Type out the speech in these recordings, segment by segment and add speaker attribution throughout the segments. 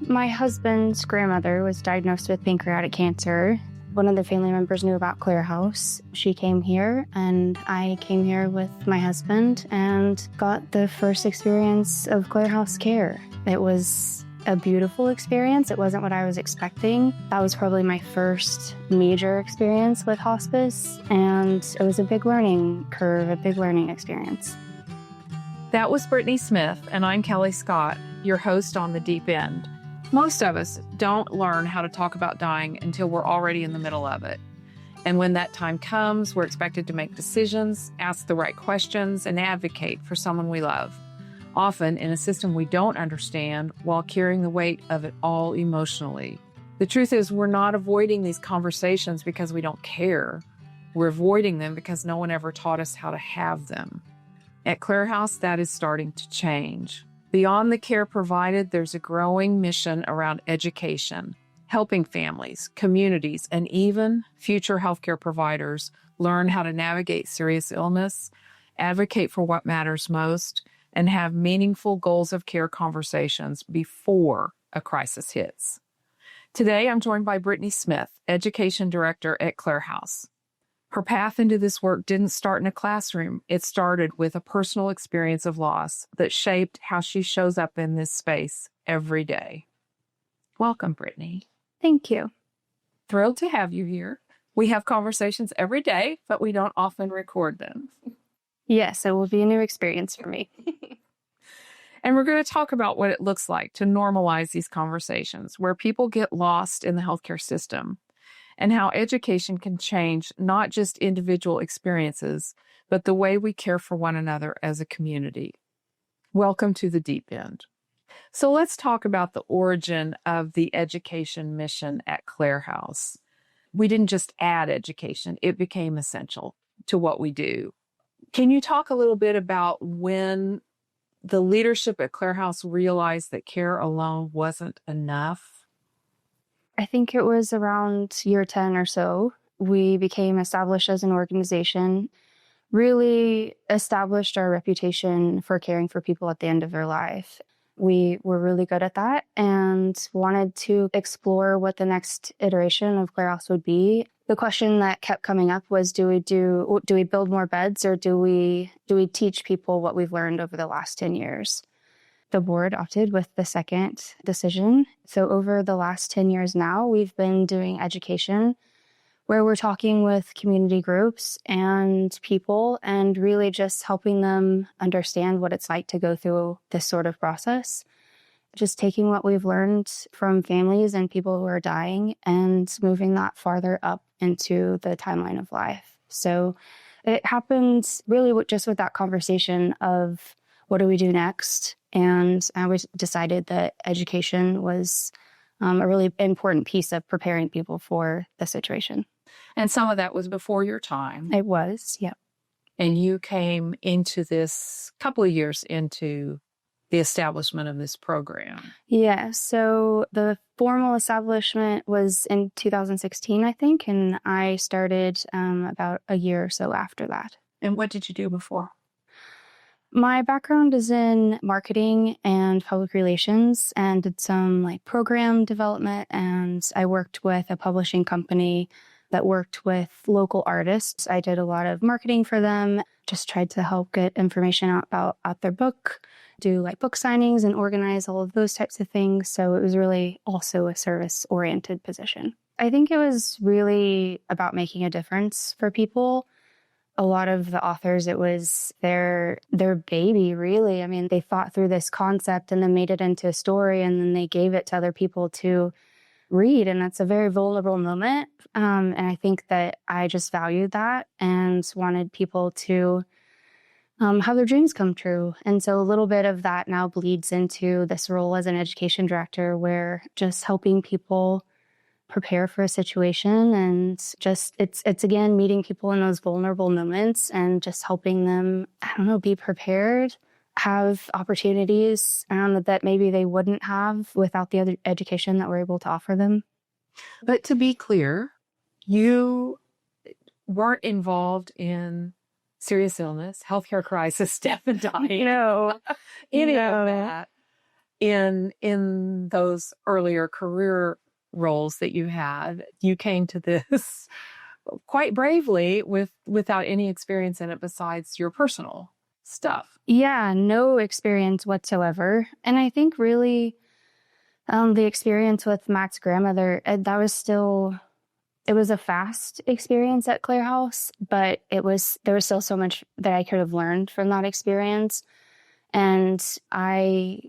Speaker 1: My husband's grandmother was diagnosed with pancreatic cancer. One of the family members knew about Clarehouse. She came here, and I came here with my husband and got the first experience of Clarehouse care. It was a beautiful experience. It wasn't what I was expecting. That was probably my first major experience with hospice, and it was a big learning curve, a big learning experience.
Speaker 2: That was Britni Smith, and I'm Kelley Scott, your host on The Deep End. Most of us don't learn how to talk about dying until we're already in the middle of it. And when that time comes, we're expected to make decisions, ask the right questions, and advocate for someone we love, often in a system we don't understand while carrying the weight of it all emotionally. The truth is, we're not avoiding these conversations because we don't care. We're avoiding them because no one ever taught us how to have them. At Clarehouse, that is starting to change. Beyond the care provided, there's a growing mission around education, helping families, communities, and even future healthcare providers learn how to navigate serious illness, advocate for what matters most, and have meaningful goals of care conversations before a crisis hits. Today, I'm joined by Britni Smith, Education Director at Clarehouse. Her path into this work didn't start in a classroom. It started with a personal experience of loss that shaped how she shows up in this space every day. Welcome, Britni.
Speaker 1: Thank you.
Speaker 2: Thrilled to have you here. We have conversations every day, but we don't often record them.
Speaker 1: Yes, it will be a new experience for me.
Speaker 2: And we're going to talk about what it looks like to normalize these conversations where people get lost in the healthcare system, and how education can change not just individual experiences, but the way we care for one another as a community. Welcome to The Deep End. So let's talk about the origin of the education mission at Clarehouse. We didn't just add education, it became essential to what we do. Can you talk a little bit about when the leadership at Clarehouse realized that care alone wasn't enough?
Speaker 1: I think it was around year 10 or so. We became established as an organization, really established our reputation for caring for people at the end of their life. We were really good at that and wanted to explore what the next iteration of Clarehouse would be. The question that kept coming up was, do we build more beds, or do we teach people what we've learned over the last 10 years? The board opted with the second decision. So over the last 10 years now, we've been doing education where we're talking with community groups and people and really just helping them understand what it's like to go through this sort of process. Just taking what we've learned from families and people who are dying and moving that farther up into the timeline of life. So it happens really just with that conversation of what do we do next? And we decided that education was a really important piece of preparing people for the situation.
Speaker 2: And some of that was before your time.
Speaker 1: It was, yeah.
Speaker 2: And you came into this couple of years into the establishment of this program.
Speaker 1: Yeah, so the formal establishment was in 2016, I think, and I started about a year or so after that.
Speaker 2: And what did you do before?
Speaker 1: My background is in marketing and public relations, and did some program development, and I worked with a publishing company that worked with local artists. I did a lot of marketing for them, just tried to help get information out about their book, do book signings and organize all of those types of things. So it was really also a service-oriented position. I think it was really about making a difference for people. A lot of the authors, it was their baby, really. I mean, they thought through this concept and then made it into a story, and then they gave it to other people to read. And that's a very vulnerable moment. And I think that I just valued that and wanted people to have their dreams come true. And so a little bit of that now bleeds into this role as an education director, where just helping people prepare for a situation, and just it's again meeting people in those vulnerable moments and just helping them, be prepared, have opportunities that maybe they wouldn't have without the other education that we're able to offer them.
Speaker 2: But to be clear, you weren't involved in serious illness, healthcare crisis, death and dying.
Speaker 1: No,
Speaker 2: Any of that. in those earlier career roles that you had, you came to this quite bravely without any experience in it besides your personal stuff.
Speaker 1: Yeah, no experience whatsoever. And I think really the experience with Matt's grandmother, that was still, it was a fast experience at Clarehouse, but there was still so much that I could have learned from that experience. And I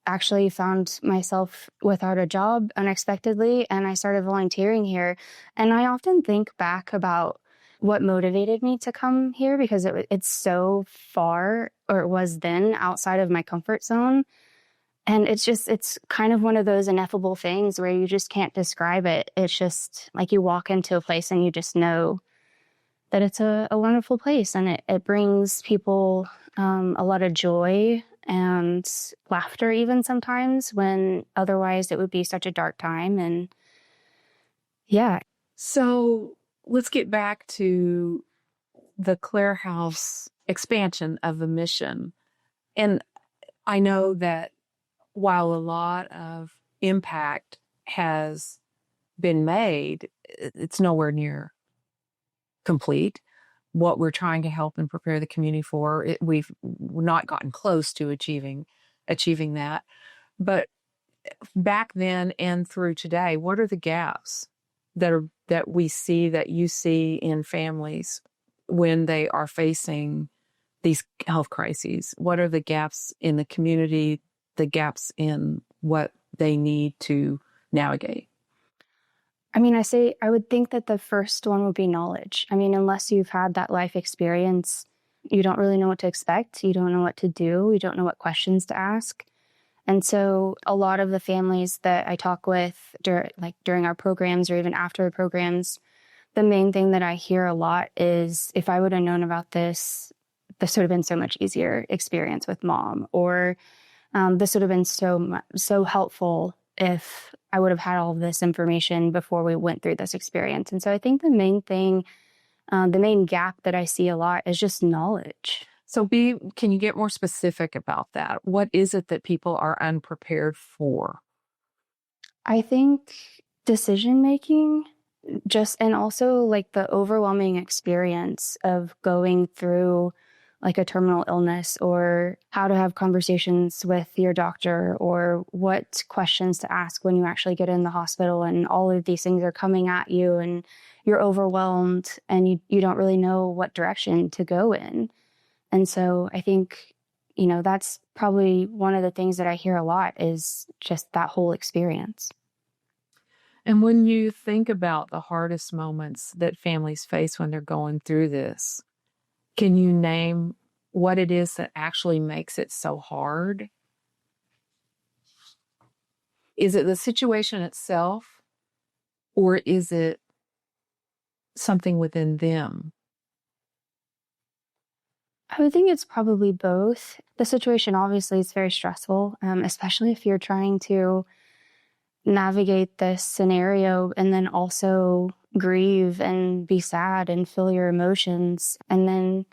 Speaker 1: actually found myself without a job unexpectedly, and I started volunteering here. And I often think back about what motivated me to come here because it's so far, or it was then, outside of my comfort zone. And it's kind of one of those ineffable things where you just can't describe it. It's just like you walk into a place and you just know that it's a wonderful place, and it brings people a lot of joy and laughter even sometimes when otherwise it would be such a dark time. And yeah.
Speaker 2: So let's get back to the Clarehouse expansion of the mission. And I know that while a lot of impact has been made, it's nowhere near complete. What we're trying to help and prepare the community for, we've not gotten close to achieving that. But back then and through today, what are the gaps that we see, that you see in families when they are facing these health crises? What are the gaps in the community, the gaps in what they need to navigate?
Speaker 1: I mean, I would think that the first one would be knowledge. I mean, unless you've had that life experience, you don't really know what to expect. You don't know what to do. You don't know what questions to ask. And so a lot of the families that I talk with during our programs or even after the programs, the main thing that I hear a lot is, if I would have known about this would have been so much easier experience with mom, or this would have been so helpful if I would have had all of this information before we went through this experience. And so I think the main gap that I see a lot is just knowledge.
Speaker 2: So can you get more specific about that? What is it that people are unprepared for?
Speaker 1: I think decision making, and also like the overwhelming experience of going through like a terminal illness, or how to have conversations with your doctor, or what questions to ask when you actually get in the hospital, and all of these things are coming at you and you're overwhelmed and you don't really know what direction to go in. And so I think, that's probably one of the things that I hear a lot, is just that whole experience.
Speaker 2: And when you think about the hardest moments that families face when they're going through this, can you name what it is that actually makes it so hard? Is it the situation itself, or is it something within them?
Speaker 1: I would think it's probably both. The situation obviously is very stressful, especially if you're trying to navigate this scenario and then also grieve and be sad and feel your emotions, and then,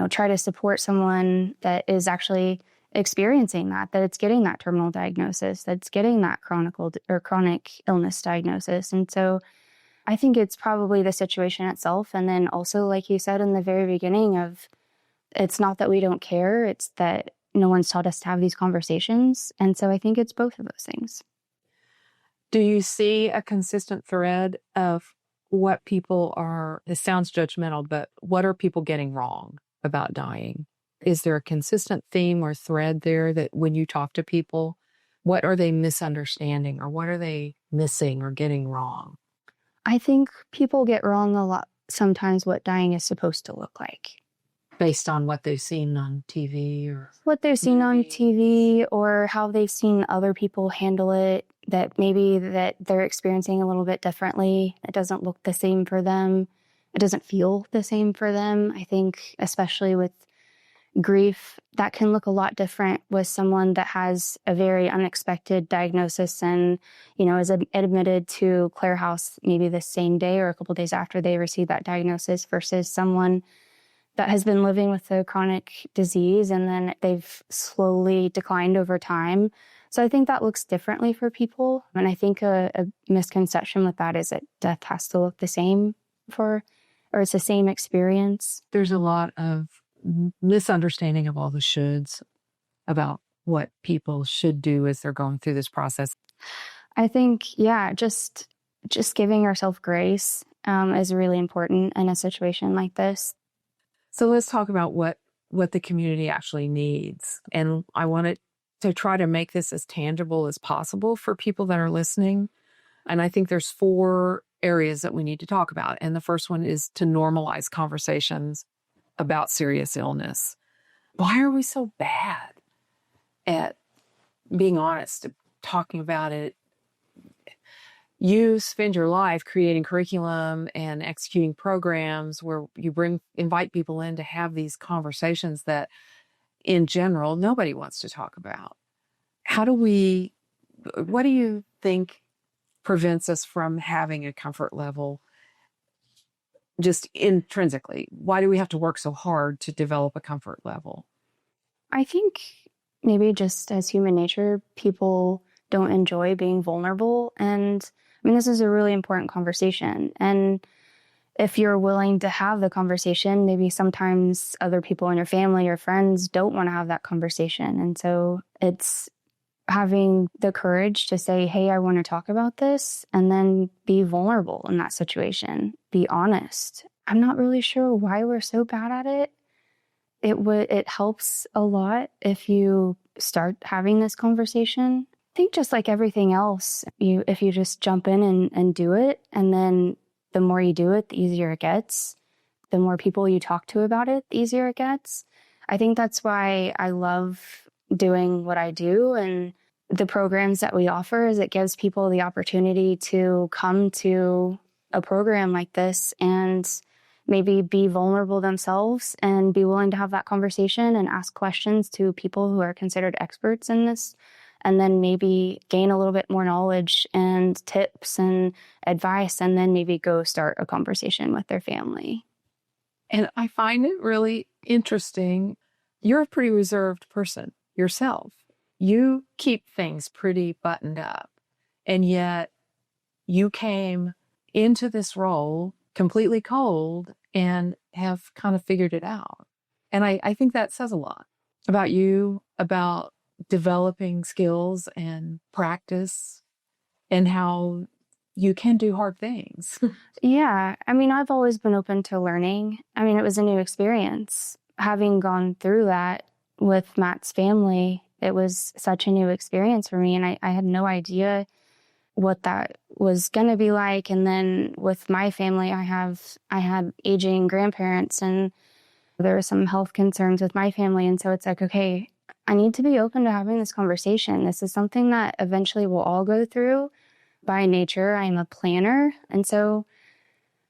Speaker 1: try to support someone that is actually experiencing that it's getting that terminal diagnosis, that's getting that chronic illness diagnosis. And so I think it's probably the situation itself. And then also, like you said in the very beginning, it's not that we don't care, it's that no one's taught us to have these conversations. And so I think it's both of those things.
Speaker 2: Do you see a consistent thread of what people are, it sounds judgmental, but what are people getting wrong about dying? Is there a consistent theme or thread there that when you talk to people, what are they misunderstanding, or what are they missing or getting wrong?
Speaker 1: I think people get wrong a lot sometimes what dying is supposed to look like.
Speaker 2: Based on what they've seen on TV, or
Speaker 1: what they've seen on TV, or how they've seen other people handle it, that maybe that they're experiencing a little bit differently. It doesn't look the same for them. It doesn't feel the same for them. I think especially with grief, that can look a lot different with someone that has a very unexpected diagnosis and, is admitted to Clarehouse maybe the same day or a couple days after they receive that diagnosis, versus someone that has been living with a chronic disease and then they've slowly declined over time. So I think that looks differently for people. And I think a misconception with that is that death has to look the same or it's the same experience.
Speaker 2: There's a lot of misunderstanding of all the shoulds about what people should do as they're going through this process.
Speaker 1: I think, yeah, just giving ourselves grace is really important in a situation like this.
Speaker 2: So let's talk about what the community actually needs. And I wanted to try to make this as tangible as possible for people that are listening. And I think there's 4 areas that we need to talk about. And the first one is to normalize conversations about serious illness. Why are we so bad at being honest, talking about it? You spend your life creating curriculum and executing programs where you invite people in to have these conversations that in general nobody wants to talk about. What do you think prevents us from having a comfort level just intrinsically? Why do we have to work so hard to develop a comfort level?
Speaker 1: I think maybe just as human nature, people don't enjoy being vulnerable. And I mean, this is a really important conversation. And if you're willing to have the conversation, maybe sometimes other people in your family or friends don't want to have that conversation. And so it's having the courage to say, hey, I want to talk about this, and then be vulnerable in that situation, be honest. I'm not really sure why we're so bad at it. It helps a lot if you start having this conversation. I think just like everything else, if you just jump in and do it, and then the more you do it, the easier it gets. The more people you talk to about it, the easier it gets. I think that's why I love doing what I do and the programs that we offer is it gives people the opportunity to come to a program like this and maybe be vulnerable themselves and be willing to have that conversation and ask questions to people who are considered experts in this, and then maybe gain a little bit more knowledge and tips and advice, and then maybe go start a conversation with their family.
Speaker 2: And I find it really interesting. You're a pretty reserved person yourself. You keep things pretty buttoned up, and yet you came into this role completely cold and have kind of figured it out. And I think that says a lot about you, about developing skills and practice and how you can do hard things.
Speaker 1: Yeah. I mean, I've always been open to learning. I mean, it was a new experience. Having gone through that with Matt's family, it was such a new experience for me. And I had no idea what that was going to be like. And then with my family, I had aging grandparents and there were some health concerns with my family. And so it's like, okay, I need to be open to having this conversation. This is something that eventually we'll all go through. By nature, I'm a planner. And so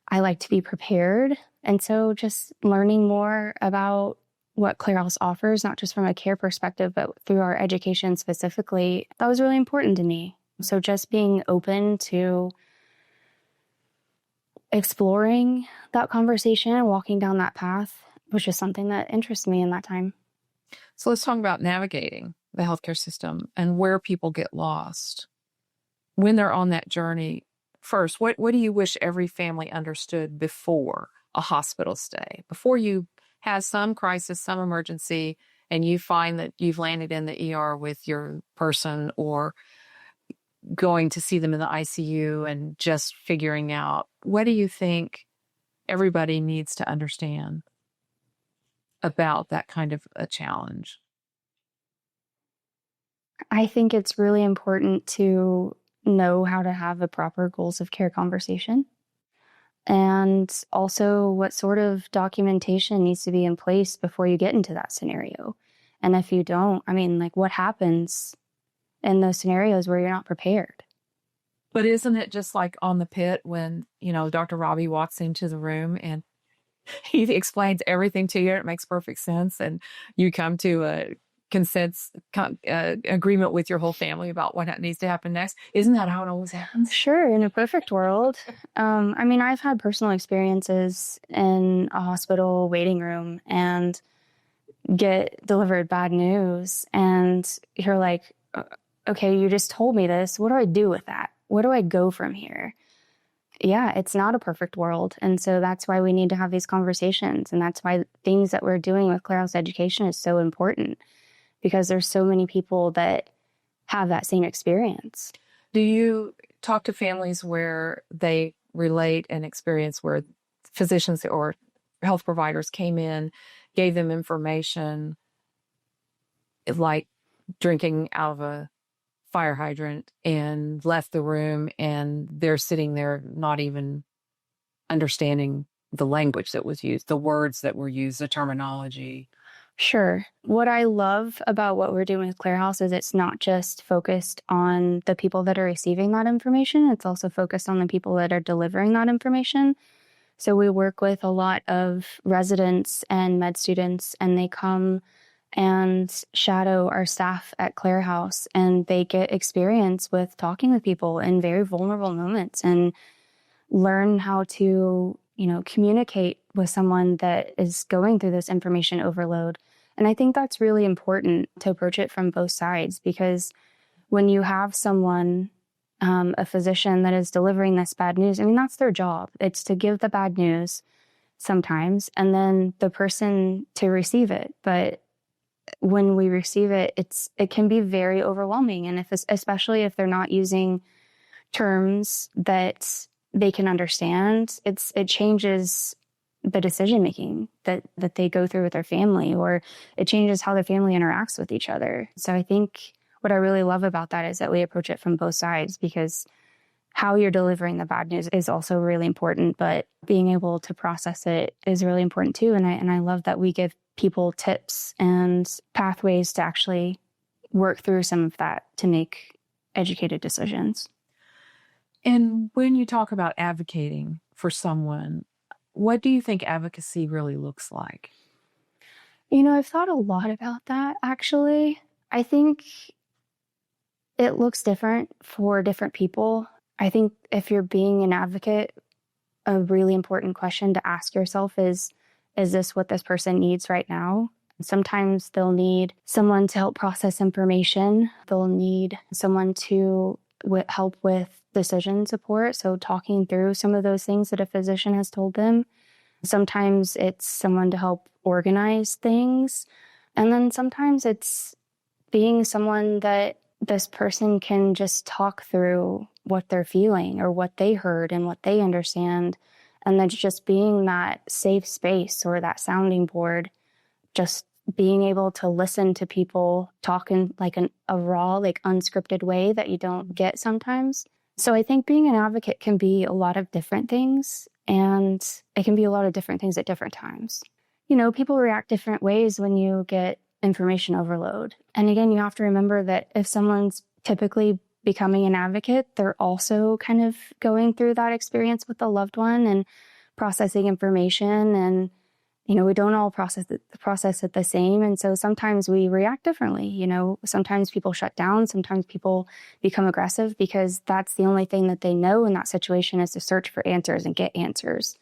Speaker 1: I like to be prepared. And so just learning more about what Clarehouse offers, not just from a care perspective, but through our education specifically, that was really important to me. So just being open to exploring that conversation and walking down that path was just something that interested me in that time.
Speaker 2: So let's talk about navigating the healthcare system and where people get lost when they're on that journey. First, what do you wish every family understood before a hospital stay, before you have some crisis, some emergency, and you find that you've landed in the ER with your person or going to see them in the ICU and just figuring out, what do you think everybody needs to understand about that kind of a challenge?
Speaker 1: I think it's really important to know how to have a proper goals of care conversation. And also what sort of documentation needs to be in place before you get into that scenario. And if you don't, I mean, like what happens in those scenarios where you're not prepared?
Speaker 2: But isn't it just like on the pit when, Dr. Robbie walks into the room and he explains everything to you, it makes perfect sense, and you come to a agreement with your whole family about what needs to happen next? Isn't that how it always happens?
Speaker 1: Sure, in a perfect world. I mean, I've had personal experiences in a hospital waiting room and get delivered bad news, and you're like, okay, you just told me this. What do I do with that? Where do I go from here? Yeah, it's not a perfect world. And so that's why we need to have these conversations. And that's why things that we're doing with Clarehouse Education is so important, because there's so many people that have that same experience.
Speaker 2: Do you talk to families where they relate an experience where physicians or health providers came in, gave them information like drinking out of a fire hydrant and left the room, and they're sitting there not even understanding the language that was used, the words that were used, the terminology?
Speaker 1: Sure. What I love about what we're doing with Clarehouse is it's not just focused on the people that are receiving that information, it's also focused on the people that are delivering that information. So we work with a lot of residents and med students, and they come and shadow our staff at Clarehouse, and they get experience with talking with people in very vulnerable moments and learn how to, communicate with someone that is going through this information overload. And I think that's really important to approach it from both sides, because when you have someone, a physician that is delivering this bad news, I mean, that's their job. It's to give the bad news sometimes, and then the person to receive it. But when we receive it, it can be very overwhelming. And especially if they're not using terms that they can understand, it changes the decision making that they go through with their family, or it changes how their family interacts with each other. So I think what I really love about that is that we approach it from both sides, because how you're delivering the bad news is also really important, but being able to process it is really important too. And I love that we give people tips and pathways to actually work through some of that to make educated decisions.
Speaker 2: And when you talk about advocating for someone, what do you think advocacy really looks like?
Speaker 1: I've thought a lot about that, actually. I think it looks different for different people. I think if you're being an advocate, a really important question to ask yourself is this what this person needs right now? Sometimes they'll need someone to help process information. They'll need someone to help with decision support. So talking through some of those things that a physician has told them. Sometimes it's someone to help organize things. And then sometimes it's being someone that this person can just talk through what they're feeling or what they heard and what they understand. And then just being that safe space or that sounding board, just being able to listen to people talk in like a raw, like unscripted way that you don't get sometimes. So I think being an advocate can be a lot of different things, and it can be a lot of different things at different times. People react different ways when you get information overload. And again, you have to remember that if someone's typically becoming an advocate, they're also kind of going through that experience with a loved one and processing information. And, we don't all process it the same. And so sometimes we react differently. Sometimes people shut down. Sometimes people become aggressive because that's the only thing that they know in that situation is to search for answers and get answers.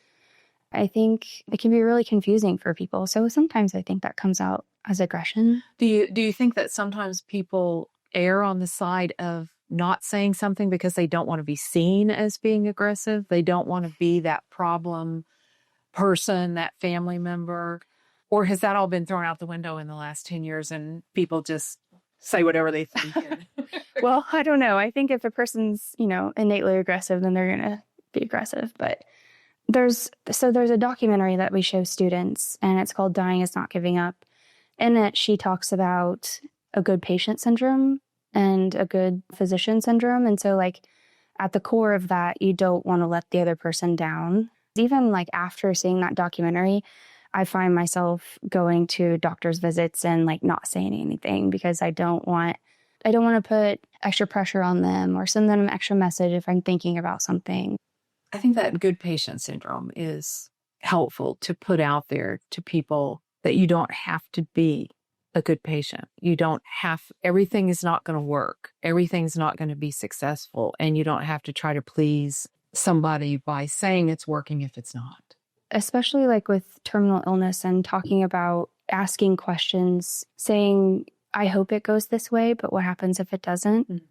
Speaker 1: I think it can be really confusing for people. So sometimes I think that comes out as aggression.
Speaker 2: Do you think that sometimes people err on the side of not saying something because they don't want to be seen as being aggressive? They don't want to be that problem person, that family member? Or has that all been thrown out the window in the last 10 years and people just say whatever they think?
Speaker 1: Well, I don't know. I think if a person's, innately aggressive, then they're going to be aggressive. But there's a documentary that we show students, and it's called Dying is Not Giving Up. In it, she talks about a good patient syndrome and a good physician syndrome. And so at the core of that, you don't want to let the other person down. Even after seeing that documentary, I find myself going to doctor's visits and not saying anything, because I don't want to put extra pressure on them or send them an extra message if I'm thinking about something.
Speaker 2: I think that good patient syndrome is helpful to put out there to people, that you don't have to be a good patient. Everything is not going to work. Everything's not going to be successful. And you don't have to try to please somebody by saying it's working if it's not.
Speaker 1: Especially with terminal illness and talking about asking questions, saying, I hope it goes this way, but what happens if it doesn't?
Speaker 2: Mm.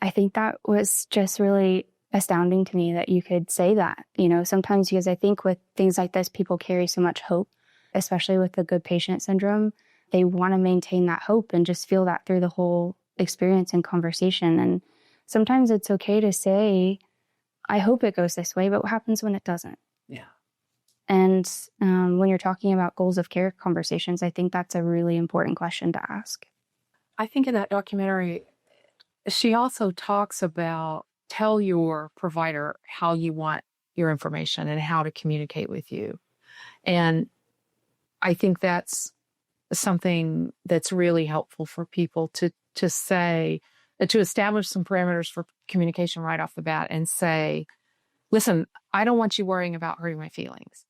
Speaker 1: I think that was just really astounding to me that you could say that, sometimes, because I think with things like this, people carry so much hope, especially with the good patient syndrome. They want to maintain that hope and just feel that through the whole experience and conversation. And sometimes it's okay to say, I hope it goes this way, but what happens when it doesn't?
Speaker 2: Yeah.
Speaker 1: And when you're talking about goals of care conversations, I think that's a really important question to ask.
Speaker 2: I think in that documentary, she also talks about tell your provider how you want your information and how to communicate with you. And I think that's something that's really helpful for people to say, to establish some parameters for communication right off the bat and say, listen, I don't want you worrying about hurting my feelings.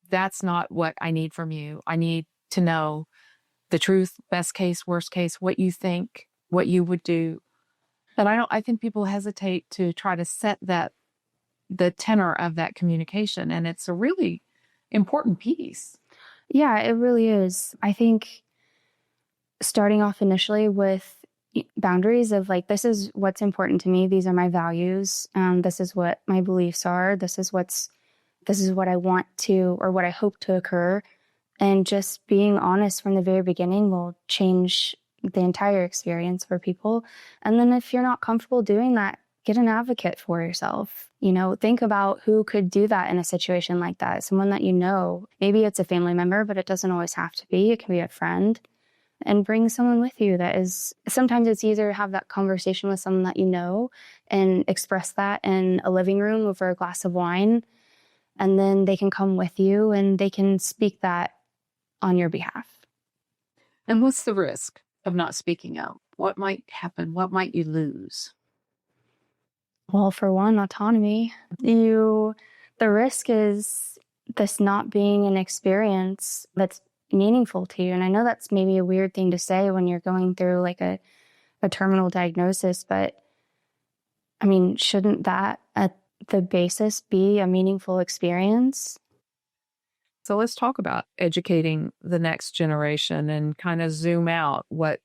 Speaker 2: That's not what I need from you. I need to know the truth, best case, worst case, what you think, what you would do. But I think people hesitate to try to set the tenor of that communication. And it's a really important piece.
Speaker 1: Yeah, it really is. I think starting off initially with boundaries of like, this is what's important to me. These are my values. This is what my beliefs are. This is what I want to, or what I hope to occur. And just being honest from the very beginning will change the entire experience for people. And then if you're not comfortable doing that, get an advocate for yourself. Think about who could do that in a situation like that. Someone that maybe it's a family member, but it doesn't always have to be. It can be a friend. And bring someone with you sometimes it's easier to have that conversation with someone that and express that in a living room over a glass of wine. And then they can come with you and they can speak that on your behalf.
Speaker 2: And what's the risk of not speaking out? What might happen? What might you lose?
Speaker 1: Well, for one, autonomy. The risk is this not being an experience that's meaningful to you. And I know that's maybe a weird thing to say when you're going through like a terminal diagnosis, but I mean, shouldn't that at the basis be a meaningful experience?
Speaker 2: So let's talk about educating the next generation and kind of zoom out. What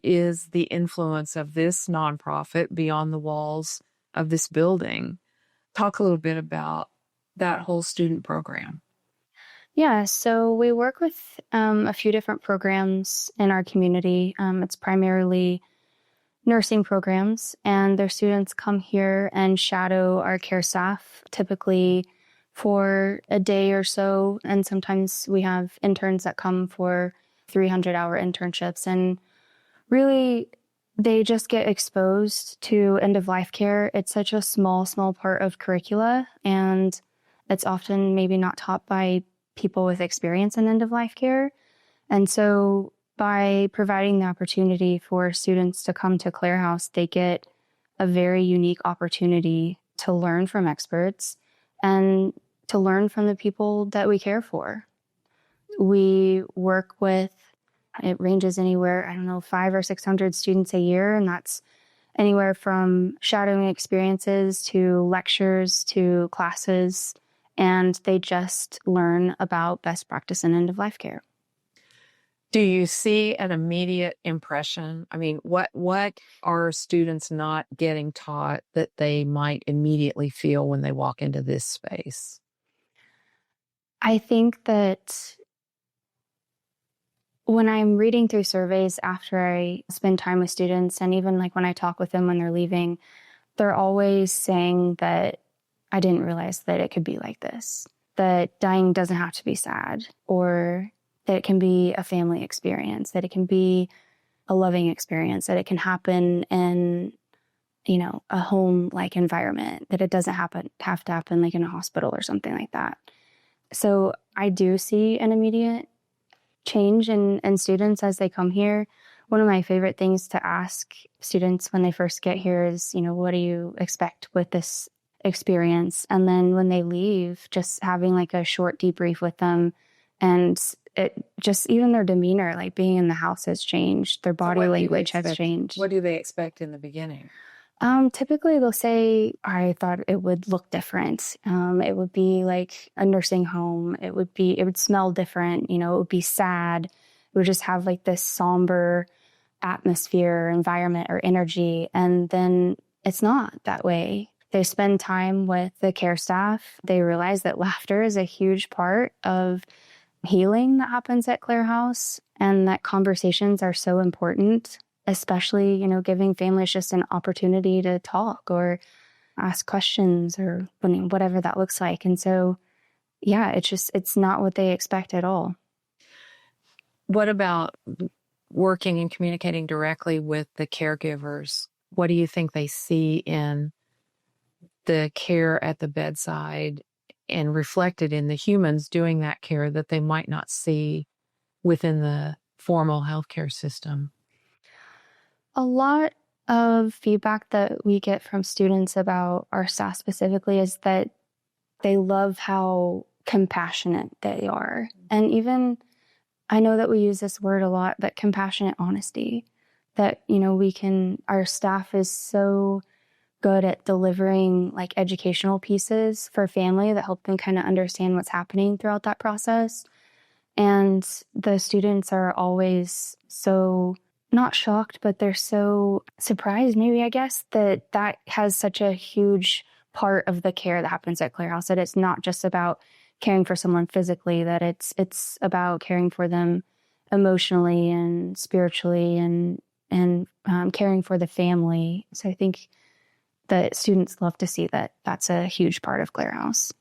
Speaker 2: is the influence of this nonprofit beyond the walls of this building? Talk a little bit about that whole student program.
Speaker 1: Yeah, so we work with a few different programs in our community. It's primarily nursing programs, and their students come here and shadow our care staff, typically for a day or so. And sometimes we have interns that come for 300-hour internships. And really, they just get exposed to end-of-life care. It's such a small part of curricula, and it's often maybe not taught by people with experience in end-of-life care. And so by providing the opportunity for students to come to Clarehouse, they get a very unique opportunity to learn from experts and to learn from the people that we care for. We work with, it ranges anywhere, 500 or 600 students a year, and that's anywhere from shadowing experiences to lectures to classes, and they just learn about best practice in end-of-life care.
Speaker 2: Do you see an immediate impression? I mean, what are students not getting taught that they might immediately feel when they walk into this space?
Speaker 1: I think that when I'm reading through surveys after I spend time with students, and even like when I talk with them when they're leaving, they're always saying that I didn't realize that it could be like this, that dying doesn't have to be sad, or that it can be a family experience, that it can be a loving experience, that it can happen in, a home-like environment, that it doesn't have to happen like in a hospital or something like that. So I do see an immediate change in students as they come here. One of my favorite things to ask students when they first get here is, what do you expect with this experience? And then when they leave, just having like a short debrief with them, and it just, even their demeanor, like being in the house has changed. Their body language has changed.
Speaker 2: What do they expect in the beginning?
Speaker 1: Typically they'll say, I thought it would look different. It would be like a nursing home. It would smell different. It would be sad. would just have like this somber atmosphere, environment, or energy. And then it's not that way. They spend time with the care staff. They realize that laughter is a huge part of healing that happens at Clarehouse, and that conversations are so important, especially, giving families just an opportunity to talk or ask questions or whatever that looks like. And so, yeah, it's not what they expect at all.
Speaker 2: What about working and communicating directly with the caregivers? What do you think they see in the care at the bedside and reflected in the humans doing that care that they might not see within the formal healthcare system?
Speaker 1: A lot of feedback that we get from students about our staff specifically is that they love how compassionate they are. And even, I know that we use this word a lot, but compassionate honesty, that, our staff is so good at delivering like educational pieces for family that help them kind of understand what's happening throughout that process. And the students are always so not shocked, but they're so surprised, maybe, I guess, that has such a huge part of the care that happens at Clarehouse, that it's not just about caring for someone physically, that it's about caring for them emotionally and spiritually and caring for the family. So I think that students love to see that that's a huge part of Clarehouse.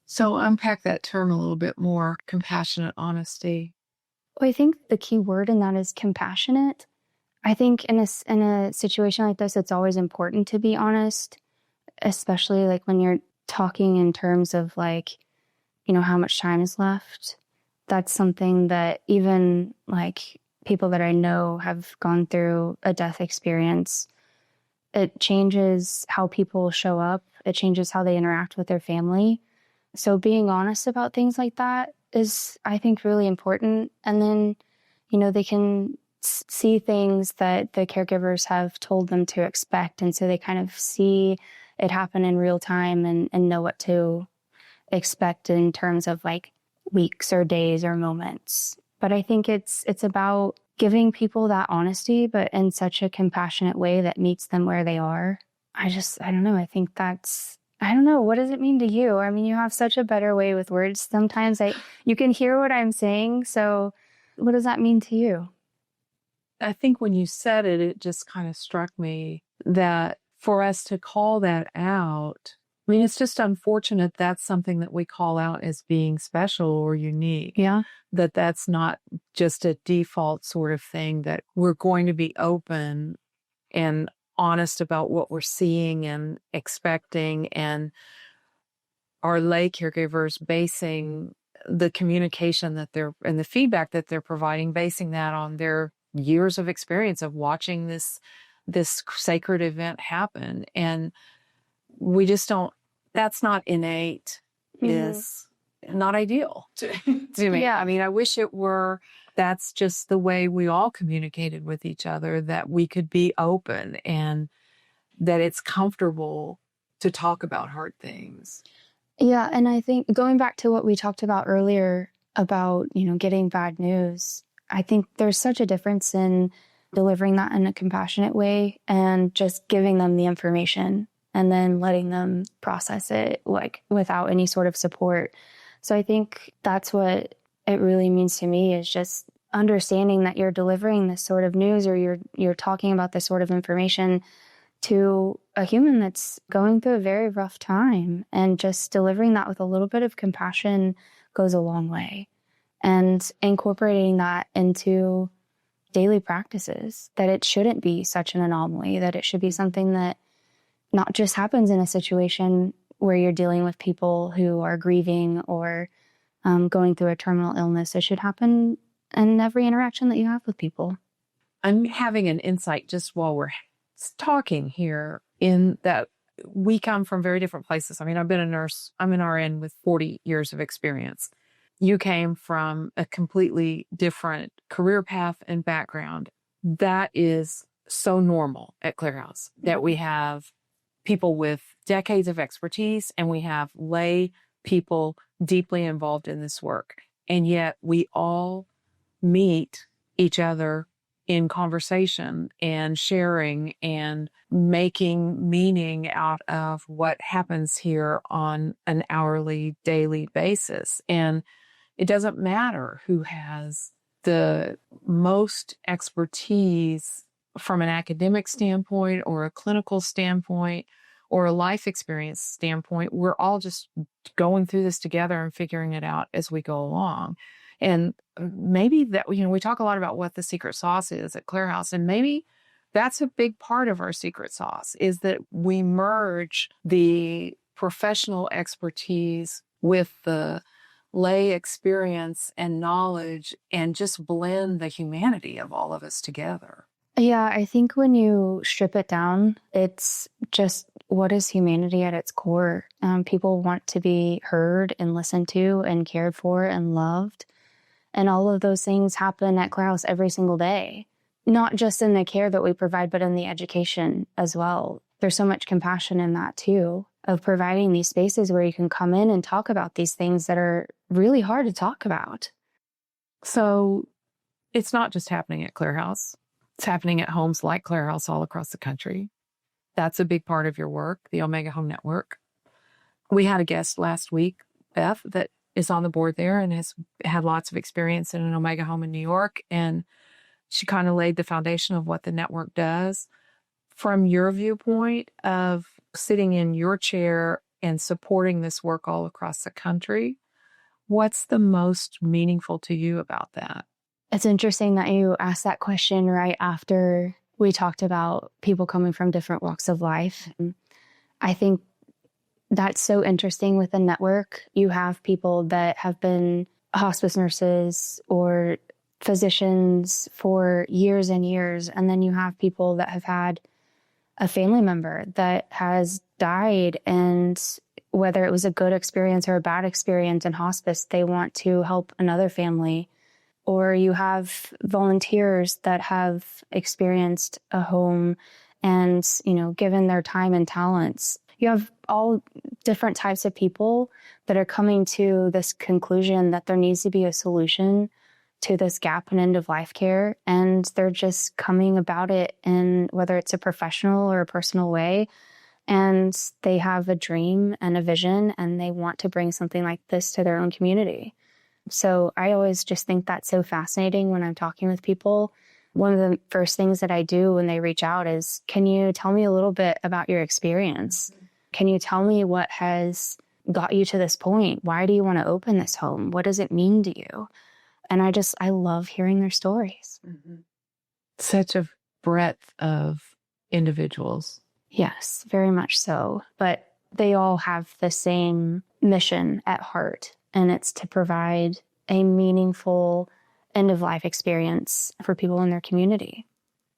Speaker 2: So unpack that term a little bit more, compassionate honesty.
Speaker 1: Well, I think the key word in that is compassionate. I think in a situation like this, it's always important to be honest, especially like when you're talking in terms of like, how much time is left. That's something that even like people that I know have gone through a death experience, it changes how people show up. It changes how they interact with their family. So being honest about things like that is, I think, really important. And then, they can see things that the caregivers have told them to expect. And so they kind of see it happen in real time and know what to expect in terms of like weeks or days or moments. But I think it's about giving people that honesty, but in such a compassionate way that meets them where they are. I don't know. I think I don't know. What does it mean to you? I mean, you have such a better way with words. Sometimes you can hear what I'm saying. So what does that mean to you?
Speaker 2: I think when you said it, it just kind of struck me that for us to call that out, I mean, it's just unfortunate that's something that we call out as being special or unique.
Speaker 1: Yeah.
Speaker 2: That's not just a default sort of thing, that we're going to be open and honest about what we're seeing and expecting, and our lay caregivers basing the communication that they're and the feedback that they're providing, basing that on their years of experience of watching this sacred event happen. And we just don't, that's not innate, is not ideal to me.
Speaker 1: Yeah.
Speaker 2: I mean, I wish it were. That's just the way we all communicated with each other, that we could be open and that it's comfortable to talk about hard things.
Speaker 1: Yeah. And I think going back to what we talked about earlier about, getting bad news, I think there's such a difference in delivering that in a compassionate way and just giving them the information and then letting them process it like without any sort of support. So I think that's what it really means to me, is just understanding that you're delivering this sort of news, or you're talking about this sort of information to a human that's going through a very rough time, and just delivering that with a little bit of compassion goes a long way. And incorporating that into daily practices, that it shouldn't be such an anomaly, that it should be something that not just happens in a situation where you're dealing with people who are grieving or going through a terminal illness. It should happen in every interaction that you have with people.
Speaker 2: I'm having an insight just while we're talking here, in that we come from very different places. I mean, I've been a nurse. I'm an RN with 40 years of experience. You came from a completely different career path and background. That is so normal at Clarehouse, that we have people with decades of expertise and we have lay people deeply involved in this work. And yet we all meet each other in conversation and sharing and making meaning out of what happens here on an hourly, daily basis. And it doesn't matter who has the most expertise from an academic standpoint or a clinical standpoint or a life experience standpoint. We're all just going through this together and figuring it out as we go along. And maybe that, we talk a lot about what the secret sauce is at Clarehouse, and maybe that's a big part of our secret sauce, is that we merge the professional expertise with the lay experience and knowledge and just blend the humanity of all of us together.
Speaker 1: Yeah, I think when you strip it down, it's just what is humanity at its core. People want to be heard and listened to and cared for and loved. And all of those things happen at Clarehouse every single day, not just in the care that we provide, but in the education as well. There's so much compassion in that too, of providing these spaces where you can come in and talk about these things that are really hard to talk about.
Speaker 2: So it's not just happening at Clarehouse. It's happening at homes like Clarehouse all across the country. That's a big part of your work, the Omega Home Network. We had a guest last week, Beth, that is on the board there and has had lots of experience in an Omega home in New York. And she kind of laid the foundation of what the network does. From your viewpoint of sitting in your chair and supporting this work all across the country, what's the most meaningful to you about that?
Speaker 1: It's interesting that you asked that question right after we talked about people coming from different walks of life. I think that's so interesting with the network. You have people that have been hospice nurses or physicians for years and years, and then you have people that have had a family member that has died, and whether it was a good experience or a bad experience in hospice, they want to help another family. Or you have volunteers that have experienced a home and, given their time and talents. You have all different types of people that are coming to this conclusion that there needs to be a solution to this gap in end-of-life care. And they're just coming about it in whether it's a professional or a personal way. And they have a dream and a vision, and they want to bring something like this to their own community. So I always just think that's so fascinating when I'm talking with people. One of the first things that I do when they reach out is, can you tell me a little bit about your experience? Can you tell me what has got you to this point? Why do you want to open this home? What does it mean to you? And I love hearing their stories.
Speaker 2: Mm-hmm. Such a breadth of individuals.
Speaker 1: Yes, very much so. But they all have the same mission at heart, and it's to provide a meaningful end-of-life experience for people in their community.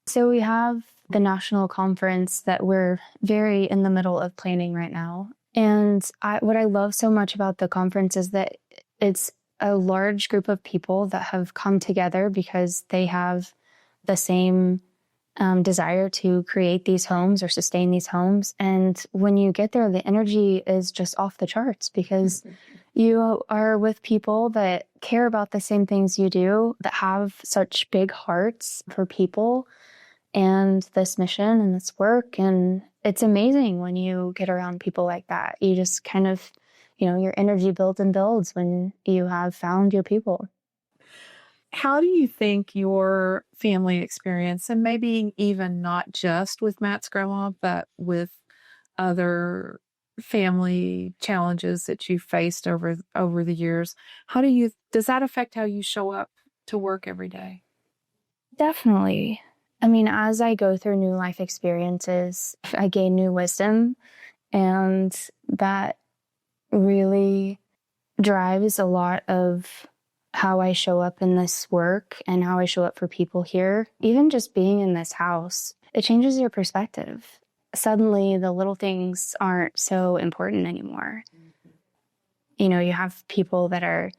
Speaker 1: So we have the national conference that we're very in the middle of planning right now. And what I love so much about the conference is that it's a large group of people that have come together because they have the same desire to create these homes or sustain these homes. And when you get there, the energy is just off the charts because you are with people that care about the same things you do, that have such big hearts for people and this mission and this work. And it's amazing when you get around people like that. You just kind of, your energy builds and builds when you have found your people.
Speaker 2: How do you think your family experience, and maybe even not just with Matt's grandma, but with other family challenges that you faced over the years, does that affect how you show up to work every day?
Speaker 1: Definitely. I mean, as I go through new life experiences, I gain new wisdom, and that really drives a lot of how I show up in this work and how I show up for people here. Even just being in this house, it changes your perspective. Suddenly, the little things aren't so important anymore. You have people that are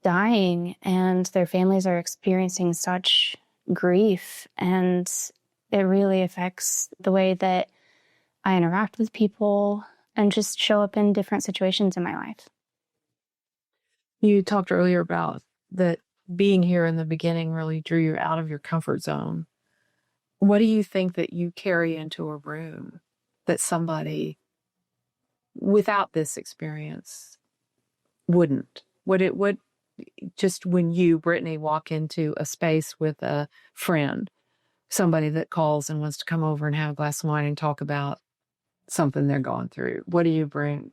Speaker 1: dying and their families are experiencing such grief, and it really affects the way that I interact with people and just show up in different situations in my life.
Speaker 2: You talked earlier about that being here in the beginning really drew you out of your comfort zone. What do you think that you carry into a room that somebody without this experience wouldn't? Would just when you, Britni, walk into a space with a friend, somebody that calls and wants to come over and have a glass of wine and talk about something they're going through, what do you bring?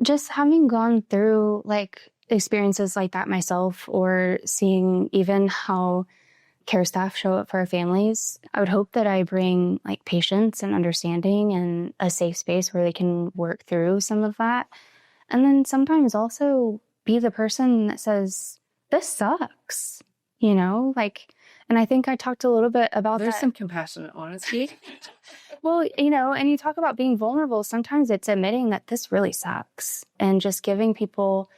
Speaker 1: Just having gone through like experiences like that myself, or seeing even how care staff show up for our families, I would hope that I bring like patience and understanding and a safe space where they can work through some of that. And then sometimes also be the person that says, this sucks, like, and I think I talked a little bit about
Speaker 2: There's
Speaker 1: that.
Speaker 2: some compassionate honesty.
Speaker 1: Well, and you talk about being vulnerable. Sometimes it's admitting that this really sucks and just giving people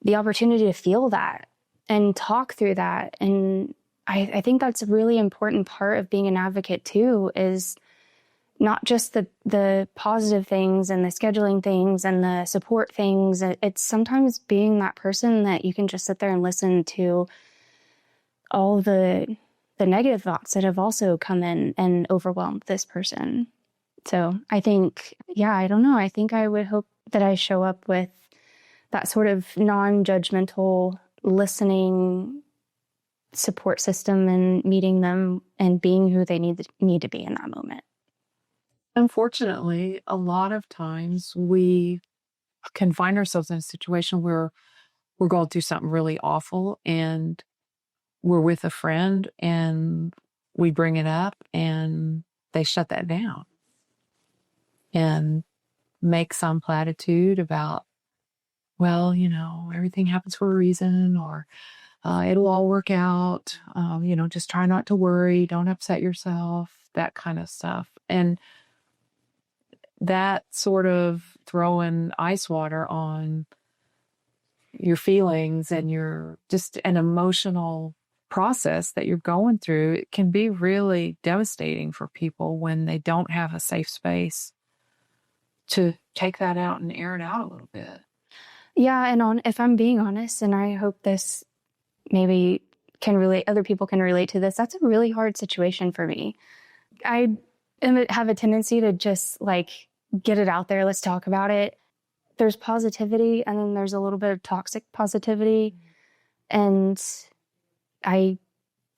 Speaker 1: the opportunity to feel that and talk through that. And I think that's a really important part of being an advocate too, is not just the positive things and the scheduling things and the support things. It's sometimes being that person that you can just sit there and listen to all the negative thoughts that have also come in and overwhelmed this person. So I think, I don't know. I think I would hope that I show up with that sort of non-judgmental listening support system and meeting them and being who they need to be in that moment.
Speaker 2: Unfortunately, a lot of times we can find ourselves in a situation where we're going through something really awful and we're with a friend and we bring it up and they shut that down and make some platitude about, well, everything happens for a reason, or it'll all work out. Just try not to worry. Don't upset yourself, that kind of stuff. And that sort of throwing ice water on your feelings and your just an emotional process that you're going through, it can be really devastating for people when they don't have a safe space to take that out and air it out a little bit.
Speaker 1: Yeah, and if I'm being honest, and I hope this maybe can relate, other people can relate to this, that's a really hard situation for me. I have a tendency to just like get it out there. Let's talk about it. There's positivity, and then there's a little bit of toxic positivity, and I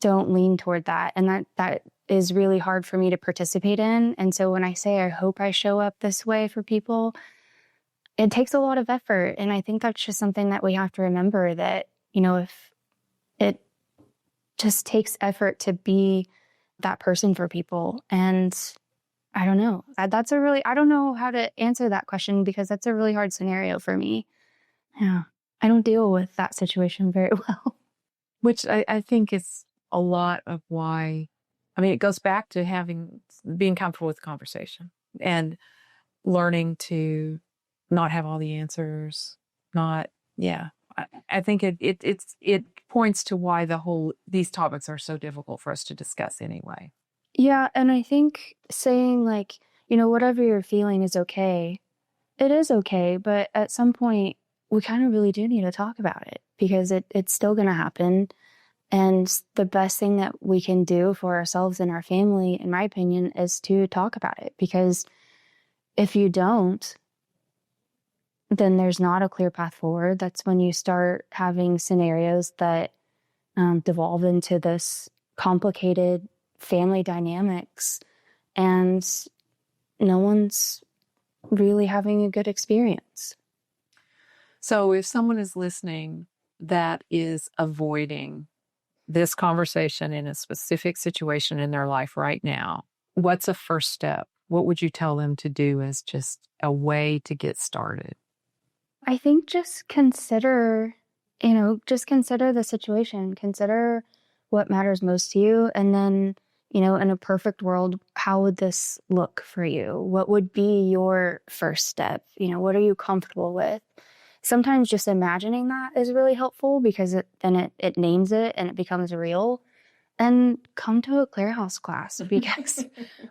Speaker 1: don't lean toward that. And that is really hard for me to participate in. And so when I say I hope I show up this way for people, it takes a lot of effort. And I think that's just something that we have to remember, that, if it just takes effort to be that person for people. And I don't know. I don't know how to answer that question, because that's a really hard scenario for me. Yeah. I don't deal with that situation very well.
Speaker 2: Which I think is a lot of why, it goes back to being comfortable with the conversation and learning to not have all the answers. I think it points to why these topics are so difficult for us to discuss anyway.
Speaker 1: Yeah, and I think saying like, whatever you're feeling is okay. It is okay, but at some point we kind of really do need to talk about it, because it's still going to happen. And the best thing that we can do for ourselves and our family, in my opinion, is to talk about it. Because if you don't, then there's not a clear path forward. That's when you start having scenarios that devolve into this complicated family dynamics, and no one's really having a good experience.
Speaker 2: So if someone is listening that is avoiding this conversation in a specific situation in their life right now, what's a first step? What would you tell them to do as just a way to get started?
Speaker 1: I think just consider the situation, consider what matters most to you. And then, in a perfect world, how would this look for you? What would be your first step? What are you comfortable with? Sometimes just imagining that is really helpful, because it names it and it becomes real. And come to a Clarehouse class, because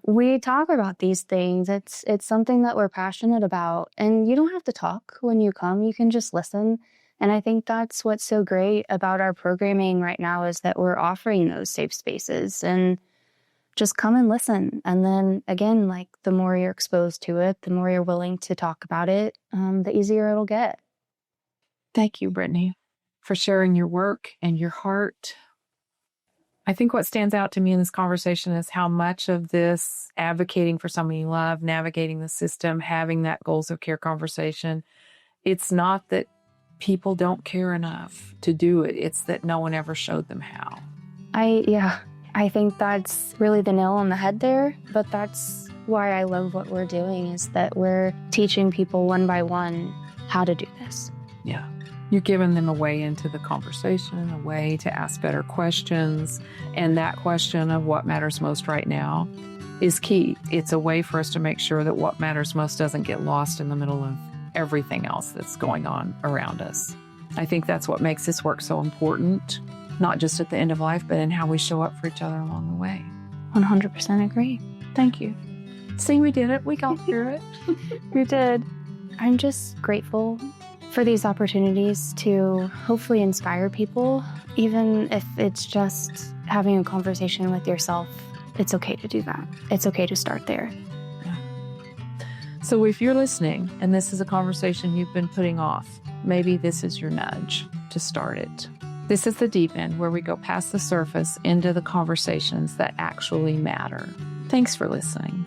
Speaker 1: we talk about these things. It's something that we're passionate about, and you don't have to talk when you come. You can just listen And I think that's what's so great about our programming right now is that we're offering those safe spaces and just come and listen. And then again, like the more you're exposed to it, the more you're willing to talk about it, the easier it'll get.
Speaker 2: Thank you, Britni, for sharing your work and your heart. I think what stands out to me in this conversation is how much of this advocating for someone you love, navigating the system, having that goals of care conversation, it's not that people don't care enough to do it. It's that no one ever showed them how.
Speaker 1: I think that's really the nail on the head there. But that's why I love what we're doing is that we're teaching people one by one how to do this.
Speaker 2: Yeah. You're giving them a way into the conversation, a way to ask better questions. And that question of what matters most right now is key. It's a way for us to make sure that what matters most doesn't get lost in the middle of everything else that's going on around us. I think that's what makes this work so important, not just at the end of life, but in how we show up for each other along the way.
Speaker 1: 100% agree. Thank you.
Speaker 2: See, we did it. We got through it.
Speaker 1: You did. I'm just grateful for these opportunities to hopefully inspire people, even if it's just having a conversation with yourself. It's okay to do that. It's okay to start there.
Speaker 2: Yeah. So if you're listening and this is a conversation you've been putting off, maybe this is your nudge to start it. This is the deep end where we go past the surface into the conversations that actually matter. Thanks for listening.